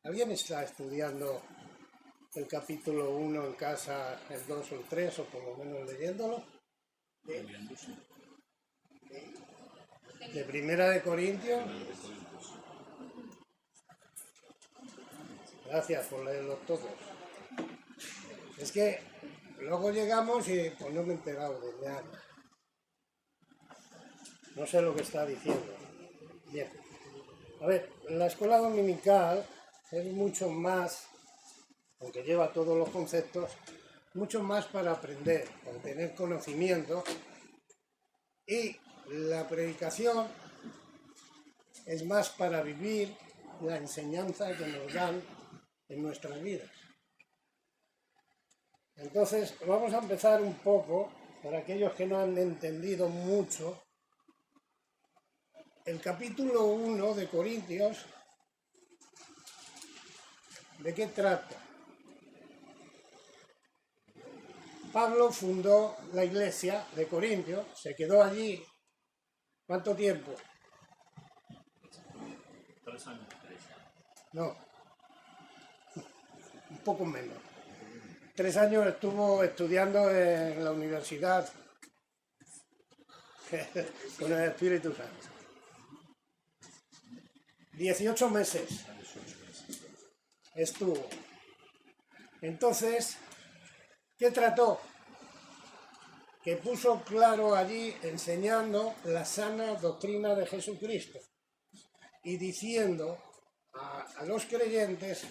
¿Alguien está estudiando el capítulo 1 en casa, el 2 o el 3, o por lo menos leyéndolo? De Primera de Corintios. Gracias por leerlos todos. Es que luego llegamos y pues no me he enterado de nada. No sé lo que está diciendo. Bien. A ver, la escuela dominical es mucho más, aunque lleva todos los conceptos, mucho más para aprender, para tener conocimiento, y la predicación es más para vivir la enseñanza que nos dan en nuestras vidas. Entonces, vamos a empezar un poco, para aquellos que no han entendido mucho, el capítulo 1 de Corintios. ¿De qué trata? Pablo fundó la iglesia de Corintios, se quedó allí, ¿cuánto tiempo? 3 años. No, un poco menos. 3 años estuvo estudiando en la universidad con el Espíritu Santo. 18 meses estuvo. Entonces, ¿qué trató? Que puso claro allí enseñando la sana doctrina de Jesucristo y diciendo a los creyentes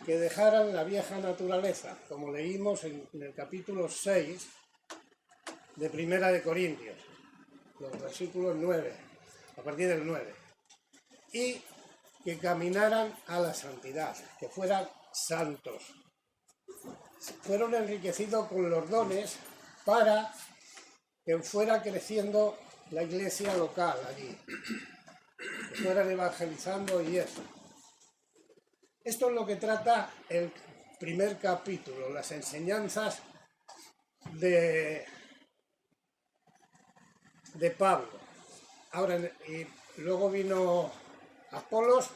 que dejaran la vieja naturaleza, como leímos en el capítulo 6 de Primera de Corintios, los versículos 9, a partir del 9, y que caminaran a la santidad, que fueran santos. Fueron enriquecidos con los dones para que fuera creciendo la iglesia local allí, que fueran evangelizando y eso. Esto es lo que trata el primer capítulo, las enseñanzas de Pablo. Ahora, y luego vino Apolos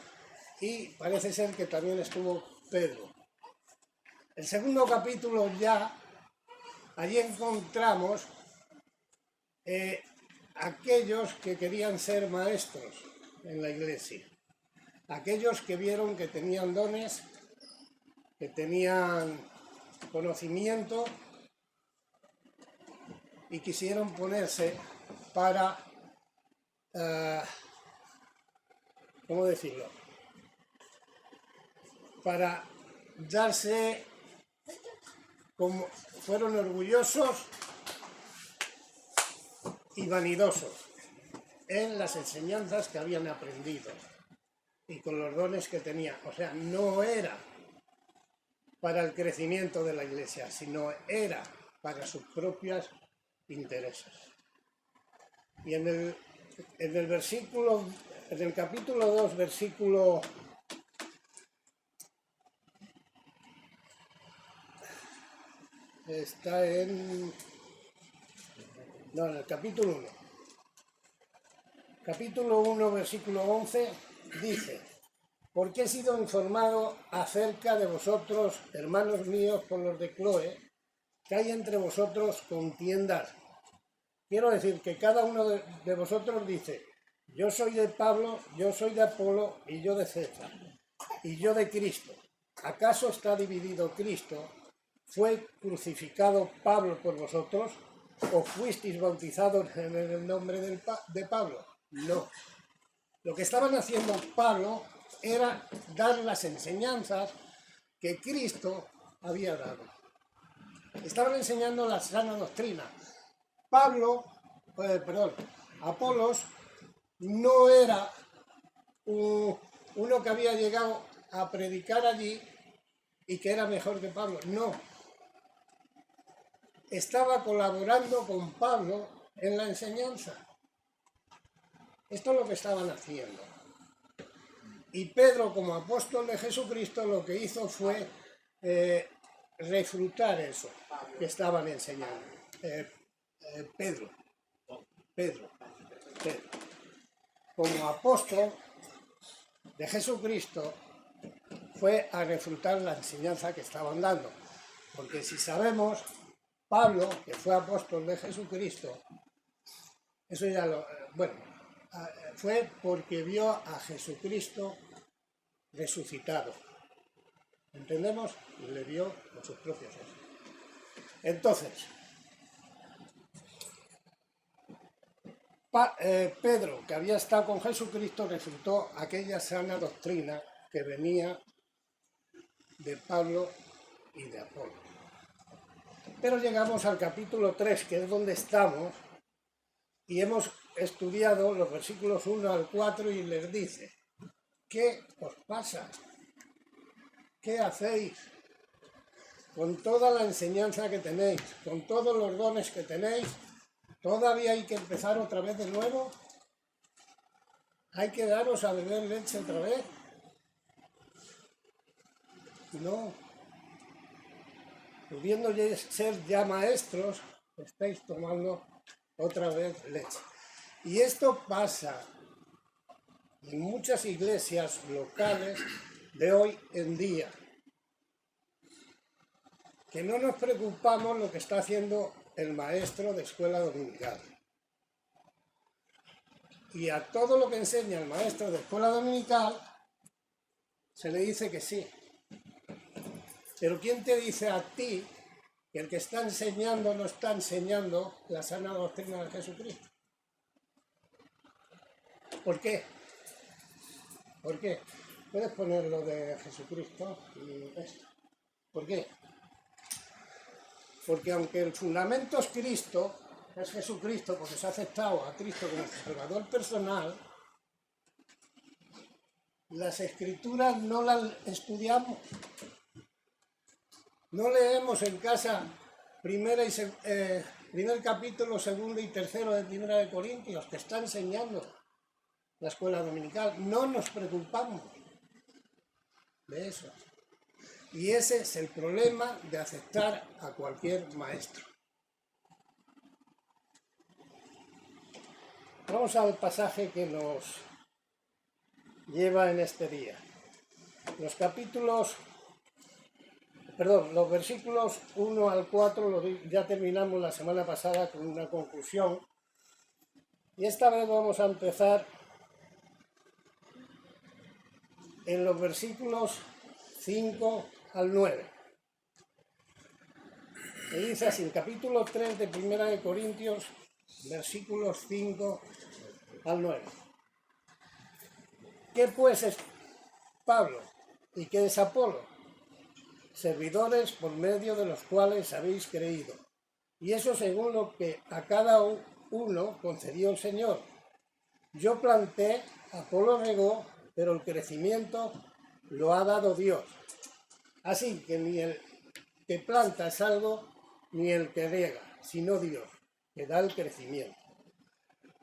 y parece ser que también estuvo Pedro. El segundo capítulo ya, allí encontramos aquellos que querían ser maestros en la iglesia. Aquellos que vieron que tenían dones, que tenían conocimiento y quisieron ponerse para, ¿cómo decirlo? Para darse, como fueron orgullosos y vanidosos en las enseñanzas que habían aprendido y con los dones que tenían. O sea, no era para el crecimiento de la iglesia, sino era para sus propios intereses. Y en el capítulo 2, versículo está en el capítulo 1. Capítulo 1, versículo 11, dice: porque he sido informado acerca de vosotros, hermanos míos, por los de Cloé, que hay entre vosotros contiendas. Quiero decir que cada uno de vosotros dice: yo soy de Pablo, yo soy de Apolo, y yo de César, y yo de Cristo. ¿Acaso está dividido Cristo? ¿Fue crucificado Pablo por vosotros? ¿O fuisteis bautizados en el nombre de Pablo? No. Lo que estaban haciendo Pablo era dar las enseñanzas que Cristo había dado. Estaban enseñando la sana doctrina. Apolos no era uno que había llegado a predicar allí y que era mejor que Pablo. No. Estaba colaborando con Pablo en la enseñanza. Esto es lo que estaban haciendo. Y Pedro, como apóstol de Jesucristo, lo que hizo fue refutar eso que estaban enseñando. Pedro, como apóstol de Jesucristo, fue a refutar la enseñanza que estaban dando. Porque si sabemos, Pablo, que fue apóstol de Jesucristo, eso ya lo... bueno, fue porque vio a Jesucristo resucitado. ¿Entendemos? Y le vio con sus propios ojos. Entonces, Pedro, que había estado con Jesucristo, refutó aquella sana doctrina que venía de Pablo y de Apolo. Pero llegamos al capítulo 3, que es donde estamos, y hemos estudiado los versículos 1 al 4 y les dice: ¿qué os pasa? ¿Qué hacéis? Con toda la enseñanza que tenéis, con todos los dones que tenéis, ¿todavía hay que empezar otra vez de nuevo? ¿Hay que daros a beber leche otra vez? No. Pudiendo ser ya maestros, estáis tomando otra vez leche. Y esto pasa en muchas iglesias locales de hoy en día, que no nos preocupamos lo que está haciendo el maestro de escuela dominical. Y a todo lo que enseña el maestro de escuela dominical se le dice que sí. Pero ¿quién te dice a ti que el que está enseñando no está enseñando la sana doctrina de Jesucristo? ¿Por qué? ¿Por qué? Puedes poner lo de Jesucristo y esto. ¿Por qué? Porque aunque el fundamento es Cristo, es Jesucristo, porque se ha aceptado a Cristo como Salvador personal, las Escrituras no las estudiamos. No leemos en casa primer capítulo, segundo y tercero de Primera de Corintios, que está enseñando la escuela dominical. No nos preocupamos de eso. Y ese es el problema de aceptar a cualquier maestro. Vamos al pasaje que nos lleva en este día. Los versículos 1 al 4 ya terminamos la semana pasada con una conclusión. Y esta vez vamos a empezar en los versículos 5 al 9. Y dice así, capítulo 3 de Primera de Corintios, versículos 5 al 9. ¿Qué pues es Pablo y qué es Apolo? Servidores por medio de los cuales habéis creído, y eso según lo que a cada uno concedió el Señor. Yo planté, Apolo regó, pero el crecimiento lo ha dado Dios. Así que ni el que planta es algo, ni el que riega, sino Dios, que da el crecimiento.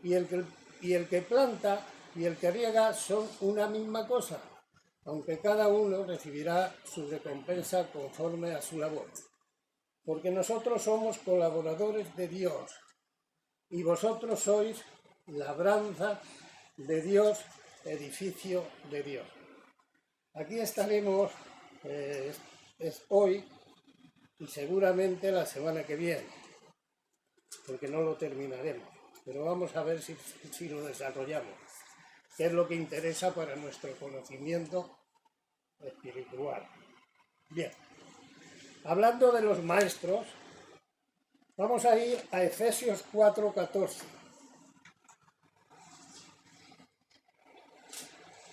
Y el que planta y el que riega son una misma cosa, aunque cada uno recibirá su recompensa conforme a su labor. Porque nosotros somos colaboradores de Dios, y vosotros sois labranza de Dios, edificio de Dios. Aquí estaremos hoy y seguramente la semana que viene, porque no lo terminaremos, pero vamos a ver si lo desarrollamos, que es lo que interesa para nuestro conocimiento espiritual. Bien, hablando de los maestros, vamos a ir a Efesios 4:14.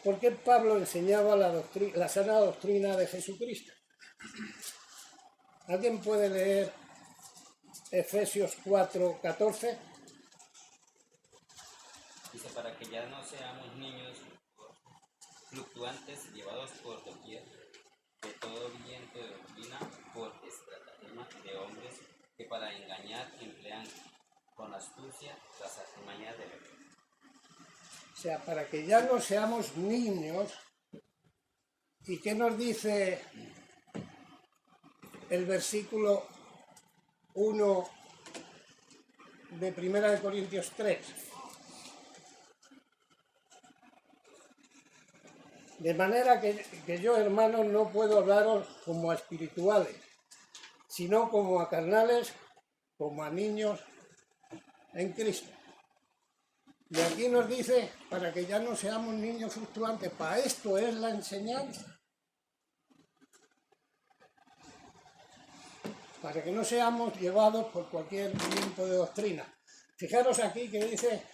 ¿Por qué Pablo enseñaba la sana doctrina de Jesucristo? ¿Alguien puede leer Efesios 4:14? Dice, para que ya no seamos niños fluctuantes, llevados por doquier de todo viento de doctrina, por estratagema de hombres que para engañar emplean con astucia las artimañas de la vida. O sea, para que ya no seamos niños. ¿Y qué nos dice el versículo 1 de Primera de Corintios 3? De manera que yo, hermanos, no puedo hablaros como a espirituales, sino como a carnales, como a niños en Cristo. Y aquí nos dice, para que ya no seamos niños fluctuantes, para esto es la enseñanza. Para que no seamos llevados por cualquier viento de doctrina. Fijaros aquí que dice,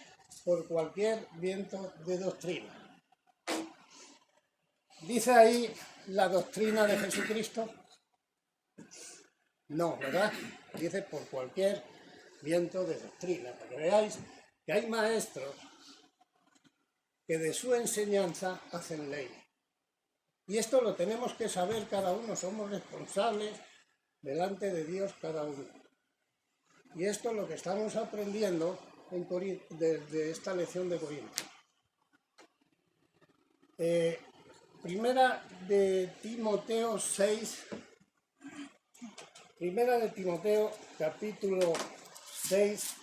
por cualquier viento de doctrina. ¿Dice ahí la doctrina de Jesucristo? No, ¿verdad? Dice por cualquier viento de doctrina. Para que veáis que hay maestros que de su enseñanza hacen ley. Y esto lo tenemos que saber cada uno, somos responsables delante de Dios cada uno. Y esto es lo que estamos aprendiendo desde esta lección de Corinto. Primera de Timoteo 6, Primera de Timoteo capítulo 6,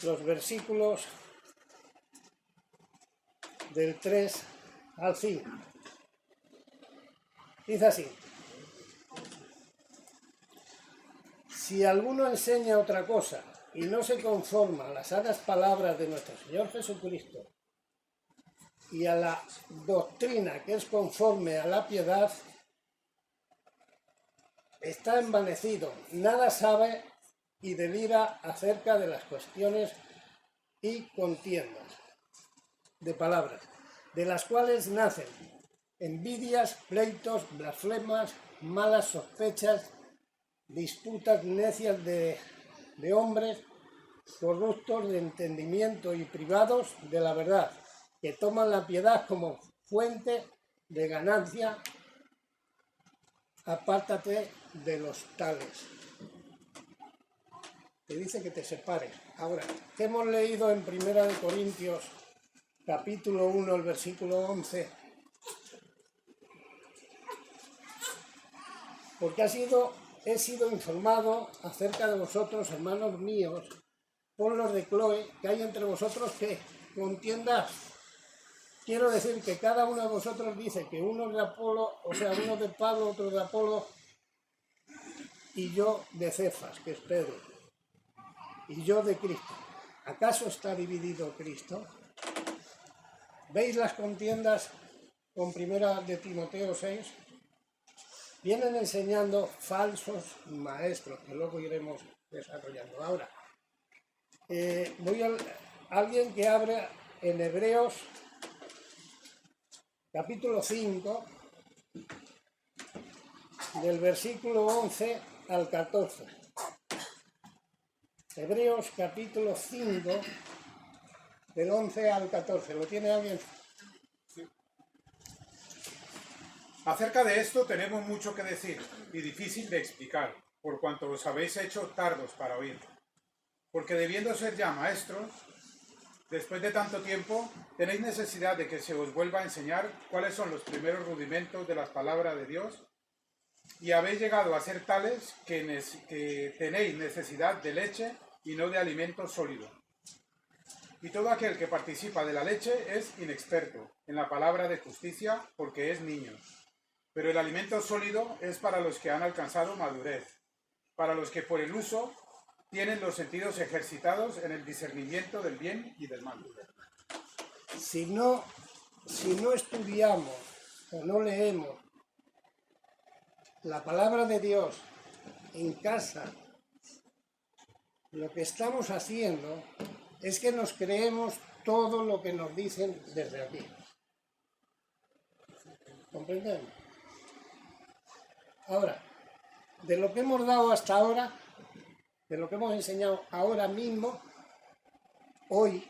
los versículos del 3 al 5. Dice así: si alguno enseña otra cosa y no se conforma a las sanas palabras de nuestro Señor Jesucristo y a la doctrina que es conforme a la piedad, está envanecido, nada sabe y delira acerca de las cuestiones y contiendas de palabras, de las cuales nacen envidias, pleitos, blasfemas, malas sospechas, disputas necias de hombres corruptos de entendimiento y privados de la verdad, que toman la piedad como fuente de ganancia. Apártate de los tales. Te dice que te separes. Ahora, ¿qué hemos leído en 1 Corintios capítulo 1, el versículo 11? Porque he sido informado acerca de vosotros, hermanos míos, por los de Cloe, que hay entre vosotros que contiendas. Quiero decir que cada uno de vosotros dice que uno es de Apolo, o sea, uno de Pablo, otro de Apolo, y yo de Cefas, que es Pedro, y yo de Cristo. ¿Acaso está dividido Cristo? ¿Veis las contiendas con 1 de Timoteo 6? Vienen enseñando falsos maestros, que luego iremos desarrollando. Ahora, alguien que abre en Hebreos capítulo 5, del versículo 11 al 14. Hebreos capítulo 5, del 11 al 14. ¿Lo tiene alguien? Sí. Acerca de esto tenemos mucho que decir y difícil de explicar, por cuanto os habéis hecho tardos para oír. Porque debiendo ser ya maestros, después de tanto tiempo, tenéis necesidad de que se os vuelva a enseñar cuáles son los primeros rudimentos de las palabras de Dios, y habéis llegado a ser tales que tenéis necesidad de leche y no de alimento sólido. Y todo aquel que participa de la leche es inexperto en la palabra de justicia, porque es niño. Pero el alimento sólido es para los que han alcanzado madurez, para los que por el uso tienen los sentidos ejercitados en el discernimiento del bien y del mal. Si no estudiamos o no leemos la palabra de Dios en casa, lo que estamos haciendo es que nos creemos todo lo que nos dicen desde aquí. ¿Comprendemos? Ahora, de lo que hemos dado hasta ahora, de lo que hemos enseñado ahora mismo, hoy,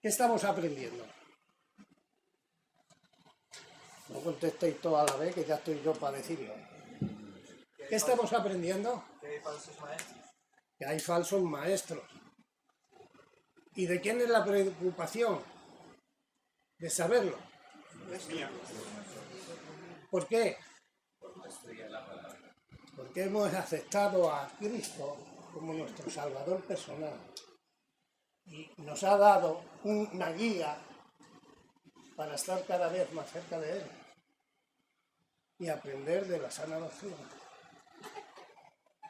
¿qué estamos aprendiendo? No contestéis todo a la vez, que ya estoy yo para decirlo. ¿Qué estamos aprendiendo? Que hay falsos maestros. Que hay falsos maestros. ¿Y de quién es la preocupación? De saberlo. Es mía. ¿Por qué? Porque hemos aceptado a Cristo como nuestro Salvador personal y nos ha dado una guía para estar cada vez más cerca de Él y aprender de la sana doctrina.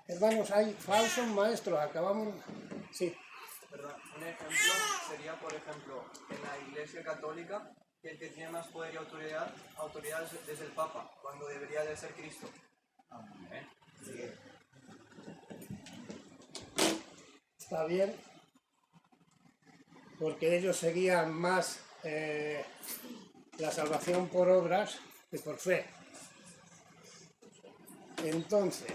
Hermanos, hay falsos maestros, acabamos... Sí. ¿Verdad? Un ejemplo sería, por ejemplo, en la Iglesia Católica, que el que tiene más poder y autoridad es el Papa, cuando debería de ser Cristo. Amén. Está bien, porque ellos seguían más la salvación por obras que por fe. Entonces,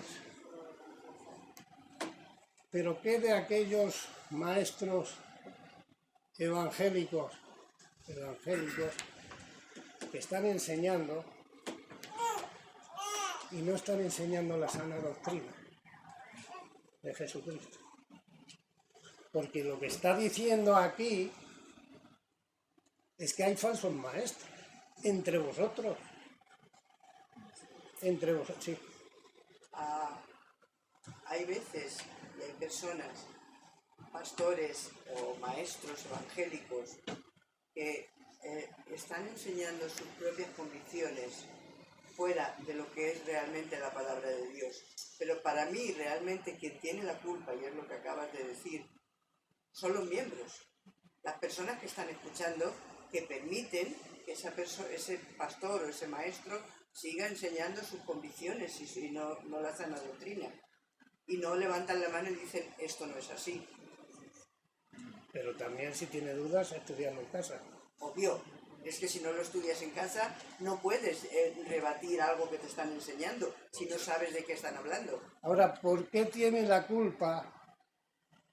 ¿pero qué de aquellos maestros evangélicos que están enseñando y no están enseñando la sana doctrina de Jesucristo? Porque lo que está diciendo aquí es que hay falsos maestros entre vosotros. Entre vosotros, sí. Hay veces y hay personas, pastores o maestros evangélicos, que están enseñando sus propias convicciones fuera de lo que es realmente la palabra de Dios. Pero para mí realmente quien tiene la culpa, y es lo que acabas de decir, son los miembros, las personas que están escuchando, que permiten que ese pastor o ese maestro siga enseñando sus convicciones y no la sana doctrina. Y no levantan la mano y dicen, esto no es así. Pero también si tiene dudas, estudiarlo en casa. Obvio, es que si no lo estudias en casa, no puedes rebatir algo que te están enseñando, si no sabes de qué están hablando. Ahora, ¿por qué tiene la culpa?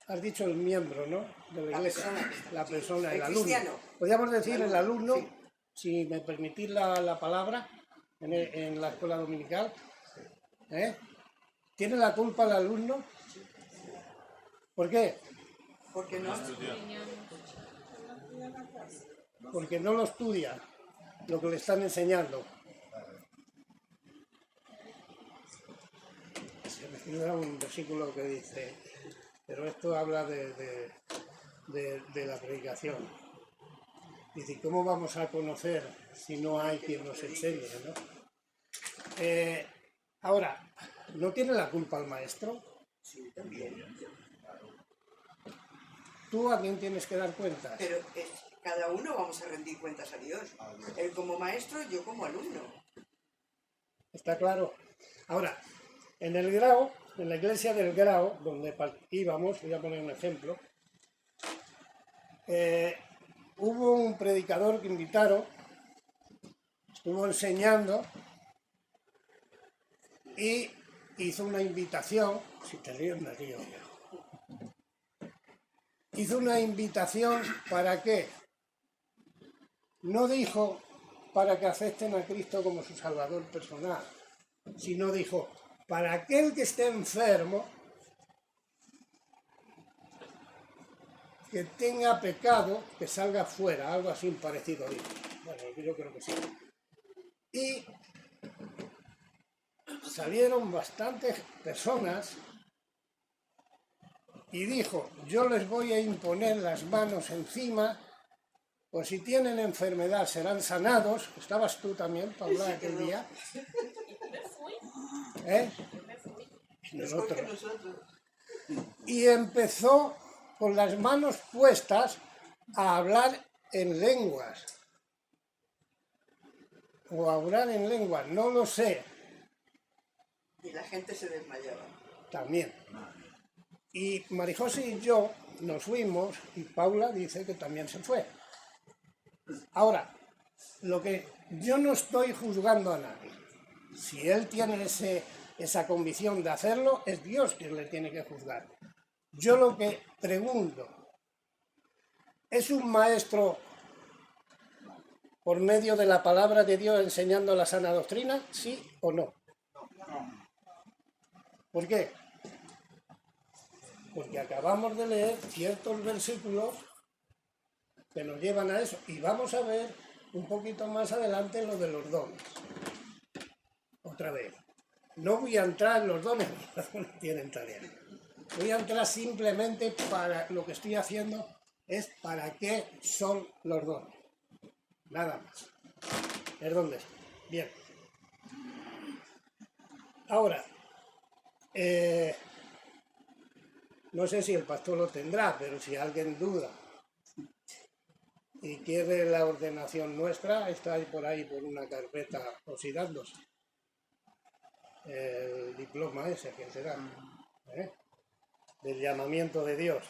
Has dicho el miembro, ¿no? De la iglesia. La persona, el alumno. Cristiano. Podríamos decir el alumno, sí. Si me permitís la palabra, en la escuela dominical. ¿Tiene la culpa el alumno? ¿Por qué? Porque no. Porque no lo estudia, lo que le están enseñando. Se me figura un versículo que dice, pero esto habla de la predicación. Dice, ¿cómo vamos a conocer si no hay quien nos enseñe, ¿no? Ahora, ¿no tiene la culpa el maestro? Sí, también. ¿Tú a quién tienes que dar cuentas? Pero cada uno vamos a rendir cuentas a Dios. Él como maestro, yo como alumno. ¿Está claro? Ahora, en el Grao, en la iglesia del Grao, donde íbamos, voy a poner un ejemplo, hubo un predicador que invitaron, estuvo enseñando y hizo una invitación, si te ríes me río yo. Hizo una invitación ¿para qué? No dijo para que acepten a Cristo como su Salvador personal, sino dijo, para aquel que esté enfermo, que tenga pecado, que salga fuera, algo así parecido. Bueno, yo creo que sí. Y salieron bastantes personas y dijo, yo les voy a imponer las manos encima, pues si tienen enfermedad serán sanados. ¿Estabas tú también, Paula, aquel día? Nosotros. Y empezó con las manos puestas a hablar en lenguas. O a hablar en lenguas, no lo sé. Y la gente se desmayaba. También. Y Marijose y yo nos fuimos y Paula dice que también se fue. Ahora, lo que yo no estoy juzgando a nadie. Si él tiene esa convicción de hacerlo, es Dios quien le tiene que juzgar. Yo lo que pregunto, ¿es un maestro por medio de la palabra de Dios enseñando la sana doctrina? ¿Sí o no? ¿Por qué? Porque acabamos de leer ciertos versículos que nos llevan a eso. Y vamos a ver un poquito más adelante lo de los dones. Otra vez. No voy a entrar en los dones, porque no tienen tarea. Voy a entrar simplemente para lo que estoy haciendo es para qué son los dones. Nada más. Es donde está. Bien. Ahora, no sé si el pastor lo tendrá, pero si alguien duda y quiere la ordenación nuestra, está ahí por una carpeta oxidándose. El diploma ese que te dan, del llamamiento de Dios.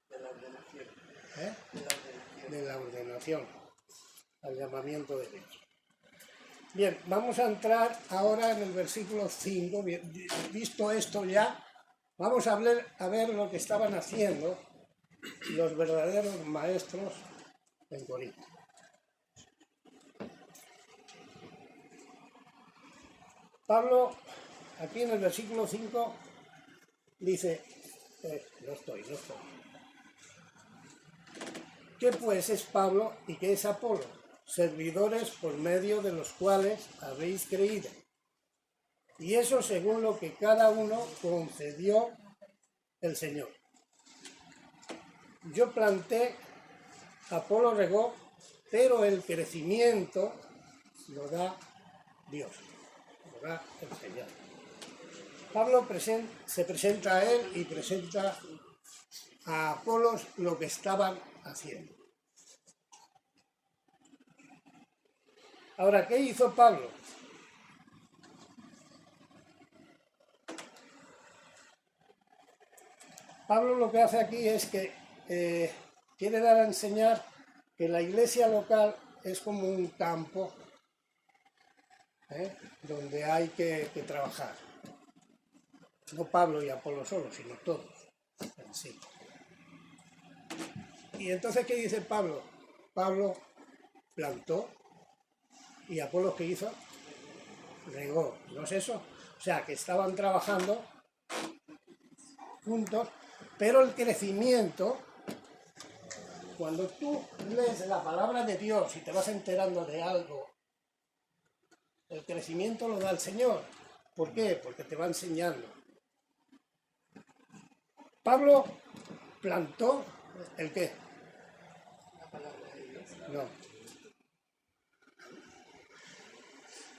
De la ordenación. De la ordenación, al llamamiento de Dios. Bien, vamos a entrar ahora en el versículo 5. Bien, visto esto ya, vamos a ver lo que estaban haciendo los verdaderos maestros en Corinto. Pablo, aquí en el versículo 5, dice, no estoy. ¿Qué pues es Pablo y qué es Apolo? Servidores por medio de los cuales habéis creído. Y eso según lo que cada uno concedió el Señor. Yo planté, Apolo regó, pero el crecimiento lo da Dios, lo da el Señor. Pablo se presenta a él y presenta a Apolos lo que estaban haciendo. Ahora, ¿qué hizo Pablo? Pablo lo que hace aquí es que quiere dar a enseñar que la iglesia local es como un campo donde hay que trabajar. No Pablo y Apolo solo, sino todos en sí. Y entonces, ¿qué dice Pablo? Pablo plantó y Apolo, ¿qué hizo? Regó. ¿No es eso? O sea, que estaban trabajando juntos, pero el crecimiento, cuando tú lees la palabra de Dios y te vas enterando de algo, el crecimiento lo da el Señor. ¿Por qué? Porque te va enseñando. Pablo plantó, ¿el qué? No.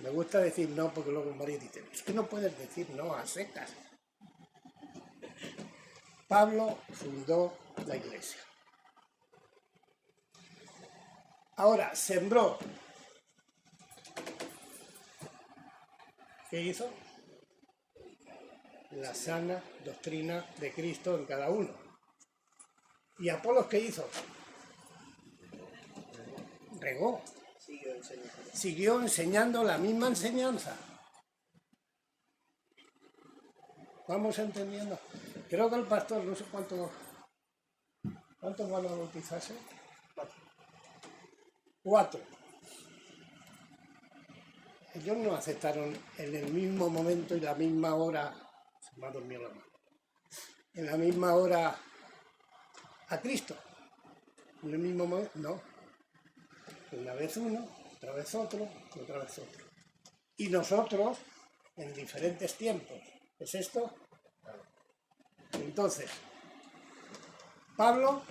Me gusta decir no porque luego María dice, es que no puedes decir no a secas. Pablo fundó la iglesia. Ahora, sembró. ¿Qué hizo? La sana doctrina de Cristo en cada uno. ¿Y Apolos qué hizo? Regó. Siguió enseñando la misma enseñanza. Vamos entendiendo. Creo que el pastor, no sé cuántos van a bautizarse. 4. Ellos no aceptaron en el mismo momento y la misma hora, se me ha dormido la mano, en la misma hora a Cristo. En el mismo momento, no. Una vez uno, otra vez otro, otra vez otro. Y nosotros en diferentes tiempos. ¿Es esto? Entonces, Pablo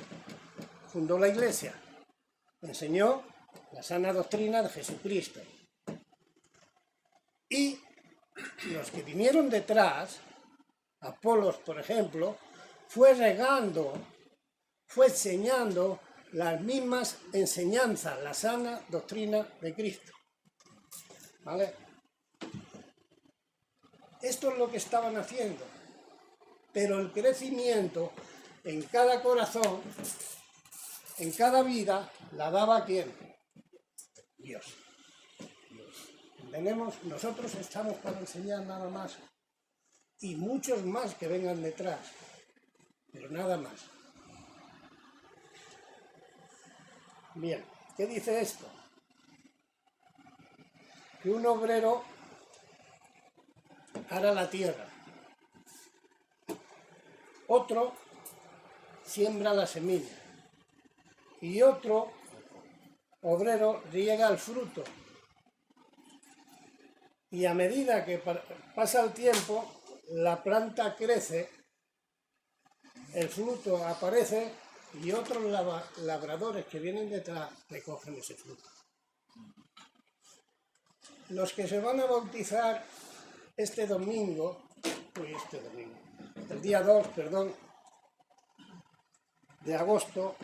fundó la iglesia, enseñó la sana doctrina de Jesucristo. Y los que vinieron detrás, Apolos, por ejemplo, fue regando, fue enseñando las mismas enseñanzas, la sana doctrina de Cristo. ¿Vale? Esto es lo que estaban haciendo. Pero el crecimiento en cada corazón, en cada vida, la daba ¿quién? Dios. ¿Entendemos? Nosotros estamos para enseñar nada más. Y muchos más que vengan detrás. Pero nada más. Bien, ¿qué dice esto? Que un obrero ara la tierra. Otro siembra la semilla. Y otro obrero riega el fruto. Y a medida que pasa el tiempo, la planta crece, el fruto aparece y otros labradores que vienen detrás recogen ese fruto. Los que se van a bautizar el día 2, de agosto,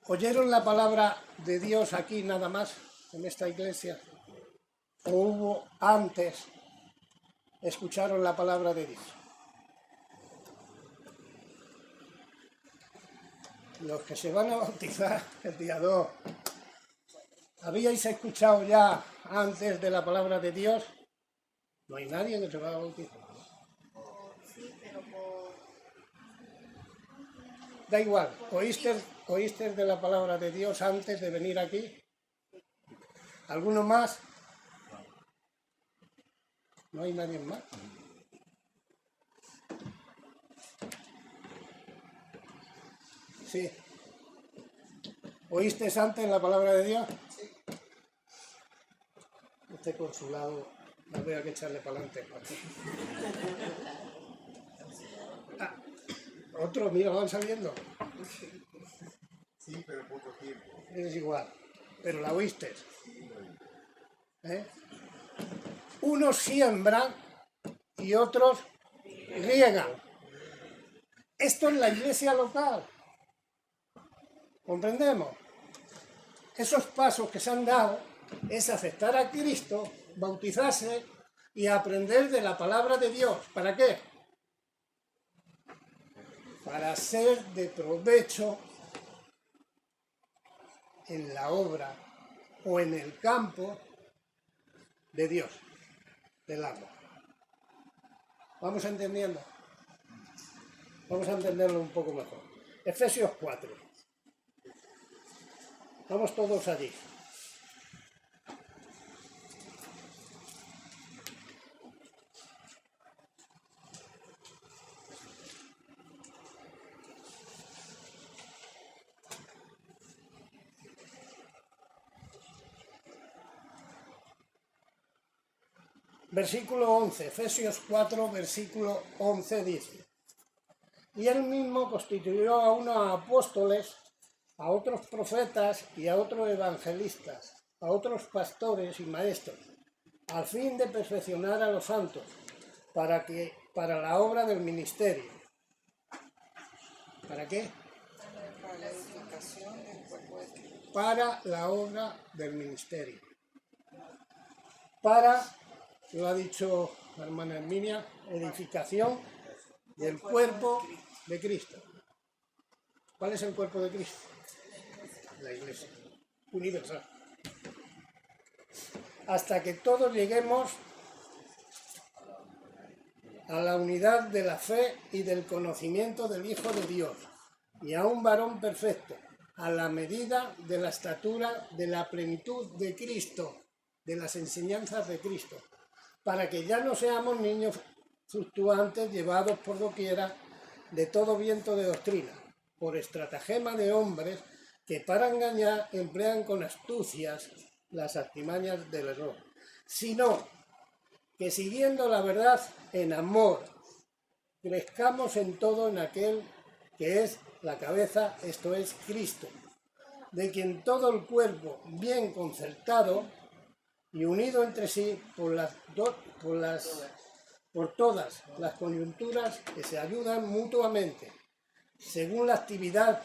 ¿oyeron la palabra de Dios aquí nada más, en esta iglesia? ¿O hubo antes, escucharon la palabra de Dios? Los que se van a bautizar el día 2, ¿habíais escuchado ya antes de la palabra de Dios? No hay nadie que se va a bautizar. Sí, pero por... Da igual, ¿oíste de la palabra de Dios antes de venir aquí? ¿Alguno más? ¿No hay nadie más? Sí. ¿Oíste antes la palabra de Dios? Sí. Este consulado, no voy a que echarle para adelante. Ah, otro, mira, van saliendo. Sí, pero poco tiempo. Es igual, pero la oíste. Unos siembran y otros riegan. Esto es la iglesia local. ¿Comprendemos? Esos pasos que se han dado es aceptar a Cristo, bautizarse y aprender de la palabra de Dios. ¿Para qué? Para ser de provecho en la obra o en el campo de Dios, del amor. ¿Vamos entendiendo? Vamos a entenderlo un poco mejor. Efesios 4. Vamos todos allí. Versículo 11, Efesios 4, versículo 11 dice: y él mismo constituyó a unos apóstoles, a otros profetas y a otros evangelistas, a otros pastores y maestros, al fin de perfeccionar a los santos, para la obra del ministerio. ¿Para qué? Para la edificación del cuerpo de Cristo. Para la obra del ministerio. Para, lo ha dicho la hermana Herminia, edificación del cuerpo de Cristo. ¿Cuál es el cuerpo de Cristo? La iglesia universal. Hasta que todos lleguemos a la unidad de la fe y del conocimiento del Hijo de Dios, y a un varón perfecto, a la medida de la estatura de la plenitud de Cristo, de las enseñanzas de Cristo, para que ya no seamos niños fluctuantes llevados por doquiera de todo viento de doctrina, por estratagema de hombres que para engañar emplean con astucias las artimañas del error, sino que siguiendo la verdad en amor, crezcamos en todo en aquel que es la cabeza, esto es Cristo, de quien todo el cuerpo bien concertado y unido entre sí por todas las coyunturas que se ayudan mutuamente, según la actividad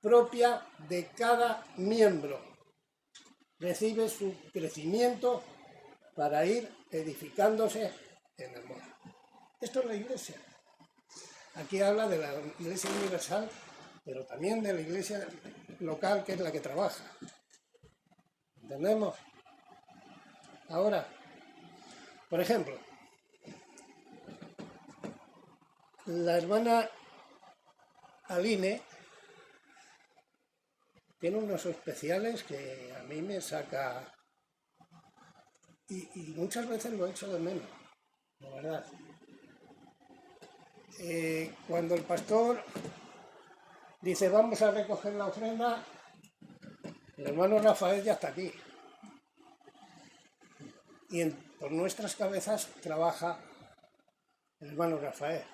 propia de cada miembro, recibe su crecimiento para ir edificándose en amor. Esto es la iglesia. Aquí habla de la iglesia universal, pero también de la iglesia local, que es la que trabaja. ¿Entendemos? Ahora, por ejemplo, la hermana Aline tiene unos especiales que a mí me saca, y muchas veces lo echo de menos, la verdad. Cuando el pastor dice vamos a recoger la ofrenda, el hermano Rafael ya está aquí. Y por nuestras cabezas trabaja el hermano Rafael.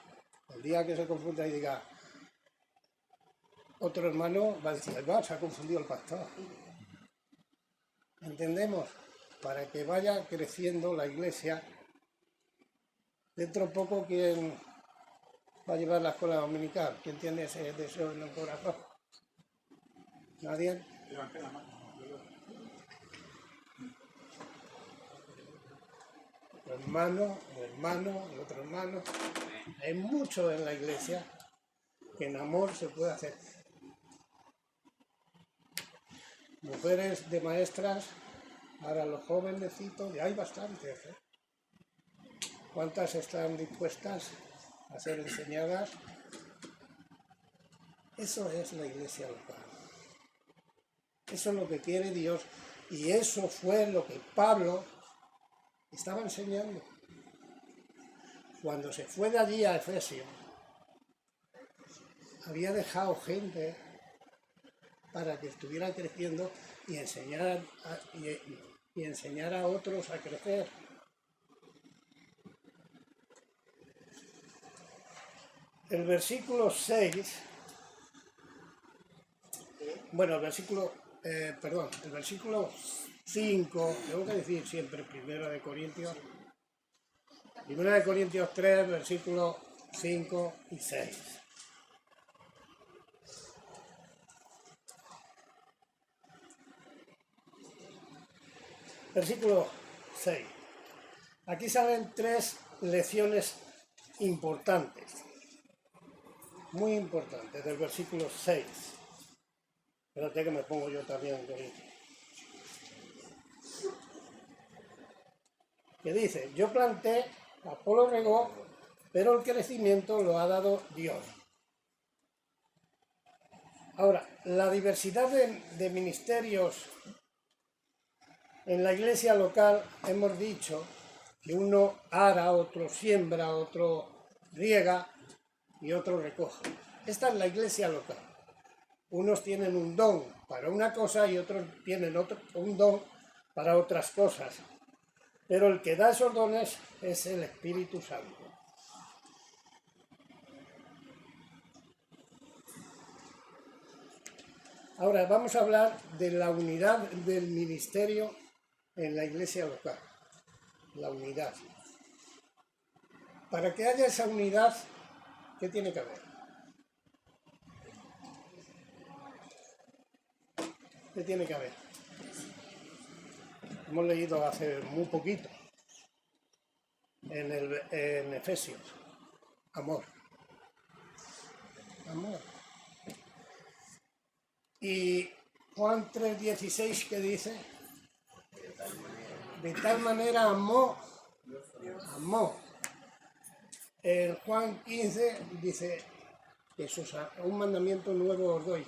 El día que se confunda y diga, otro hermano va a decir, va, se ha confundido el pastor. ¿Entendemos? Para que vaya creciendo la iglesia. Dentro de poco, ¿quién va a llevar la escuela dominical? ¿Quién tiene ese deseo en el corazón? ¿Nadie? Levante la mano. Hermano, el otro hermano. Hay mucho en la iglesia que en amor se puede hacer. Mujeres de maestras, ahora los jovenecitos, y hay bastantes, ¿eh? ¿Cuántas están dispuestas a ser enseñadas? Eso es la iglesia local. Eso es lo que quiere Dios, y eso fue lo que Pablo estaba enseñando. Cuando se fue de allí a Efesios, había dejado gente para que estuviera creciendo y enseñar a otros a crecer. El versículo 6, bueno, el versículo 5, tengo que decir siempre 1 de Corintios 3, versículos 5 y 6. Versículo 6. Aquí salen 3 lecciones importantes, muy importantes, del versículo 6. Espérate que me pongo yo también en Corintios. Que dice, yo planté, Apolo regó, pero el crecimiento lo ha dado Dios. Ahora, la diversidad de ministerios en la iglesia local, hemos dicho que uno ara, otro siembra, otro riega y otro recoge. Esta es la iglesia local. Unos tienen un don para una cosa y otros tienen un don para otras cosas. Pero el que da esos dones es el Espíritu Santo. Ahora vamos a hablar de la unidad del ministerio en la iglesia local. La unidad. Para que haya esa unidad, ¿qué tiene que haber? ¿Qué tiene que haber? Hemos leído hace muy poquito en Efesios. Amor. Amor. Y Juan 3:16, ¿qué dice? De tal manera amó. En Juan 15 dice que un mandamiento nuevo os doy,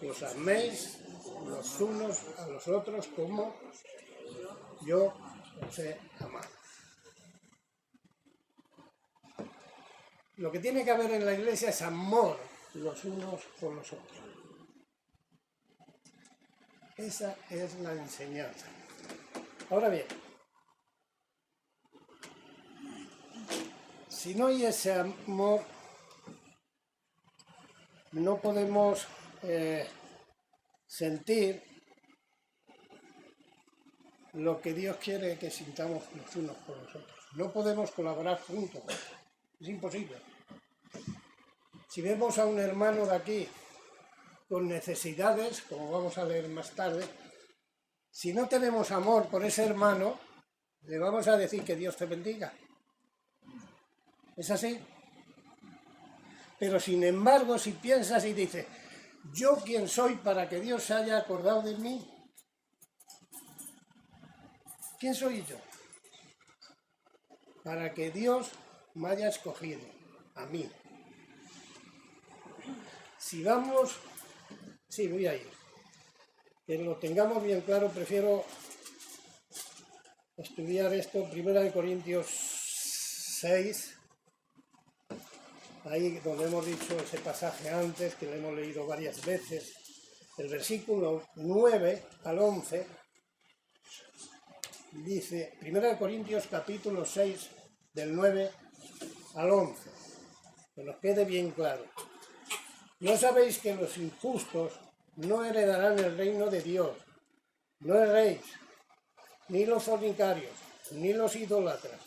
que os améis los unos a los otros como yo os he amado. Lo que tiene que haber en la iglesia es amor los unos por los otros. Esa es la enseñanza. Ahora bien, si no hay ese amor, no podemos sentir lo que Dios quiere que sintamos los unos por los otros. No podemos colaborar juntos, es imposible. Si vemos a un hermano de aquí con necesidades, como vamos a leer más tarde, si no tenemos amor por ese hermano, le vamos a decir que Dios te bendiga. ¿Es así? Pero sin embargo, si piensas y dices, ¿yo quién soy para que Dios se haya acordado de mí? ¿Quién soy yo? Para que Dios me haya escogido, a mí. Si vamos, sí, voy a ir. Que lo tengamos bien claro, prefiero estudiar esto, 1 Corintios 6, ahí donde hemos dicho ese pasaje antes, que lo hemos leído varias veces, el versículo 9 al 11, dice, 1 Corintios capítulo 6, del 9 al 11, que nos quede bien claro. ¿No sabéis que los injustos no heredarán el reino de Dios? No erréis, ni los fornicarios, ni los idólatras,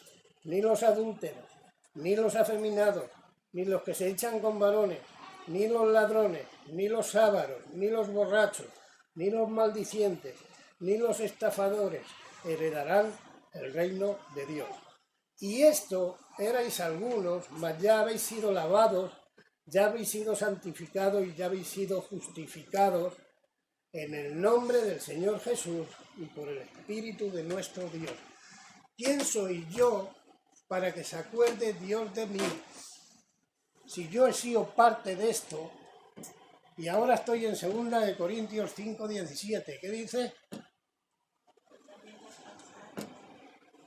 ni los adúlteros, ni los afeminados, ni los que se echan con varones, ni los ladrones, ni los ávaros, ni los borrachos, ni los maldicientes, ni los estafadores heredarán el reino de Dios. Y esto erais algunos, mas ya habéis sido lavados, ya habéis sido santificados y ya habéis sido justificados en el nombre del Señor Jesús y por el Espíritu de nuestro Dios. ¿Quién soy yo para que se acuerde Dios de mí? Si yo he sido parte de esto, y ahora estoy en 2 de Corintios 5:17, ¿qué dice?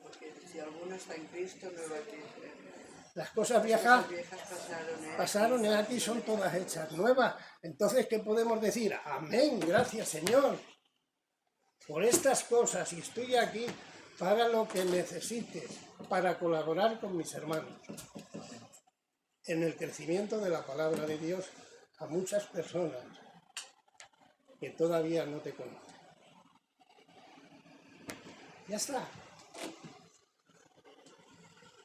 Porque si alguno está en Cristo, nueva criatura. Las cosas viejas pasaron, y aquí son todas hechas nuevas. Entonces, ¿qué podemos decir? Amén, gracias Señor por estas cosas, y estoy aquí para lo que necesites, para colaborar con mis hermanos en el crecimiento de la palabra de Dios a muchas personas que todavía no te conocen. Ya está.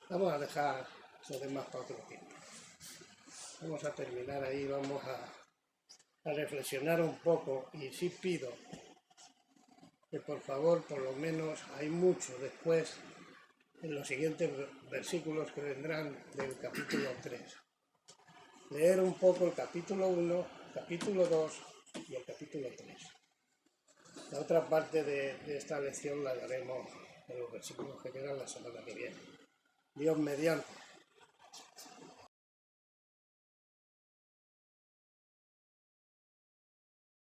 Vamos a dejar eso demás para otro tiempo. Vamos a terminar ahí, vamos a reflexionar un poco, y sí pido que por favor, por lo menos, hay mucho después en los siguientes versículos que vendrán del capítulo 3. Leer un poco el capítulo 1, capítulo 2 y el capítulo 3. La otra parte de esta lección la daremos en los versículos que quedan la semana que viene. Dios mediante.